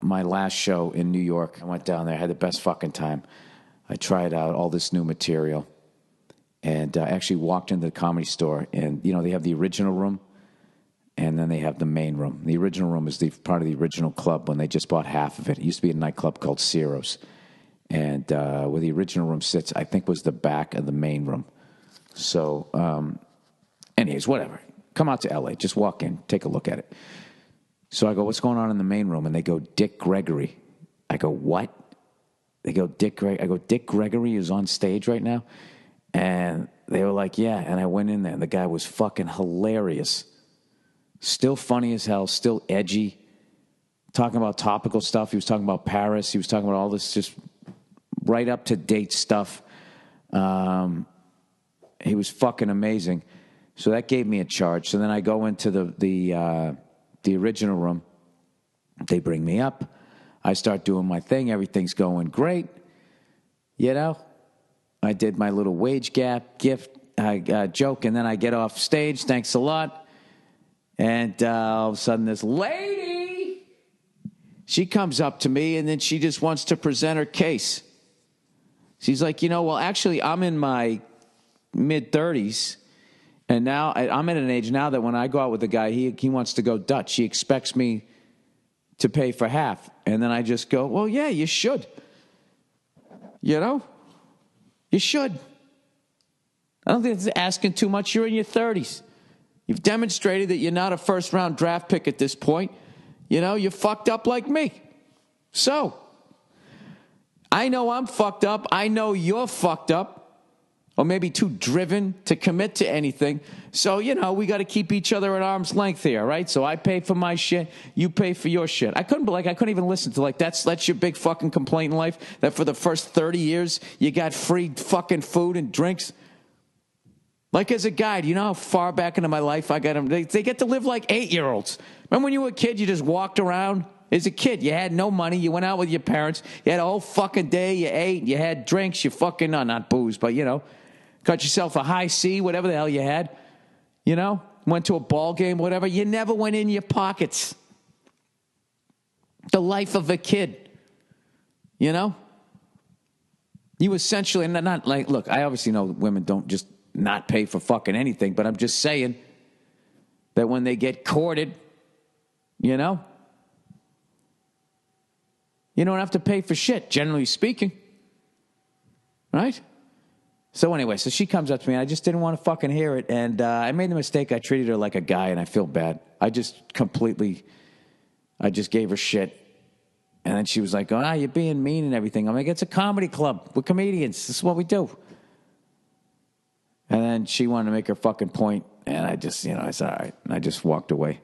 my last show in New York. I went down there, had the best fucking time. I tried out all this new material, and I actually walked into the Comedy Store, and they have the original room, and then they have the main room. The original room is part of the original club when they just bought half of it. It used to be a nightclub called Ciro's, and where the original room sits, I think, was the back of the main room. So, anyways, whatever. Come out to L.A. Just walk in, take a look at it. So I go, what's going on in the main room? And they go, Dick Gregory. I go, what? They go, Dick Gregory. I go, Dick Gregory is on stage right now? And they were like, yeah. And I went in there, and the guy was fucking hilarious. Still funny as hell, still edgy. Talking about topical stuff. He was talking about Paris. He was talking about all this just right up to date stuff. He was fucking amazing. So that gave me a charge. So then I go into the original room. They bring me up. I start doing my thing. Everything's going great. I did my little wage gap joke, and then I get off stage. Thanks a lot. And all of a sudden, this lady, she comes up to me, and then she just wants to present her case. She's like, well, actually, I'm in my mid-30s. And now I'm at an age now that when I go out with a guy, he wants to go Dutch. He expects me to pay for half. And then I just go, well, yeah, you should. You should. I don't think it's asking too much. You're in your 30s. You've demonstrated that you're not a first-round draft pick at this point. You're fucked up like me. So, I know I'm fucked up. I know you're fucked up. Or maybe too driven to commit to anything. So, we got to keep each other at arm's length here, right? So I pay for my shit, you pay for your shit. I couldn't even listen to that's your big fucking complaint in life, that for the first 30 years you got free fucking food and drinks. Like as a guy, do you know how far back into my life I got them? They get to live like 8-year-olds. Remember when you were a kid, you just walked around? As a kid, you had no money. You went out with your parents. You had a whole fucking day. You ate. You had drinks. You fucking, not booze, but, got yourself a high C, whatever the hell you had. Went to a ball game, whatever. You never went in your pockets. The life of a kid. You essentially, not like, look, I obviously know women don't just not pay for fucking anything, but I'm just saying that when they get courted, you don't have to pay for shit, generally speaking. Right? So anyway, so she comes up to me, and I just didn't want to fucking hear it, and I made the mistake. I treated her like a guy, and I feel bad. I just gave her shit, and then she was like, oh, you're being mean and everything. I'm like, it's a comedy club. We're comedians. This is what we do. And then she wanted to make her fucking point, and I just, I said, all right, and I just walked away.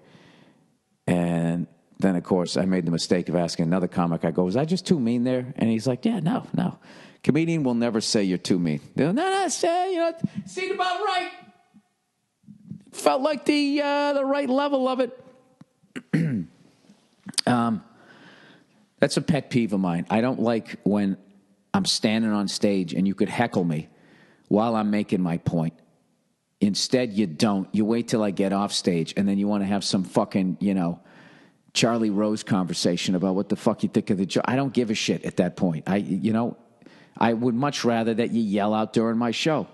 And then, of course, I made the mistake of asking another comic. I go, was I just too mean there? And he's like, yeah, no. Comedian will never say you're too mean. No, say, seemed about right. Felt like the right level of it. That's a pet peeve of mine. I don't like when I'm standing on stage and you could heckle me while I'm making my point. Instead, you don't. You wait till I get off stage, and then you want to have some fucking, Charlie Rose conversation about what the fuck you think of the joke. I don't give a shit at that point. I would much rather that you yell out during my show.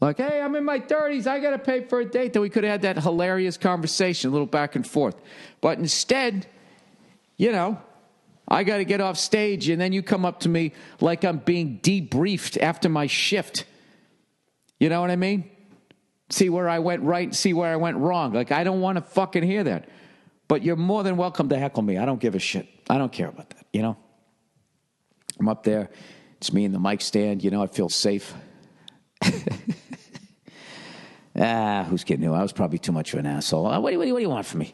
Like, hey, I'm in my 30s. I got to pay for a date. Then we could have had that hilarious conversation, a little back and forth. But instead, I got to get off stage, and then you come up to me like I'm being debriefed after my shift. You know what I mean? See where I went right, see where I went wrong. Like, I don't want to fucking hear that. But you're more than welcome to heckle me. I don't give a shit. I don't care about that, I'm up there. It's me and the mic stand. I feel safe. Who's kidding you? I was probably too much of an asshole. What do you want from me?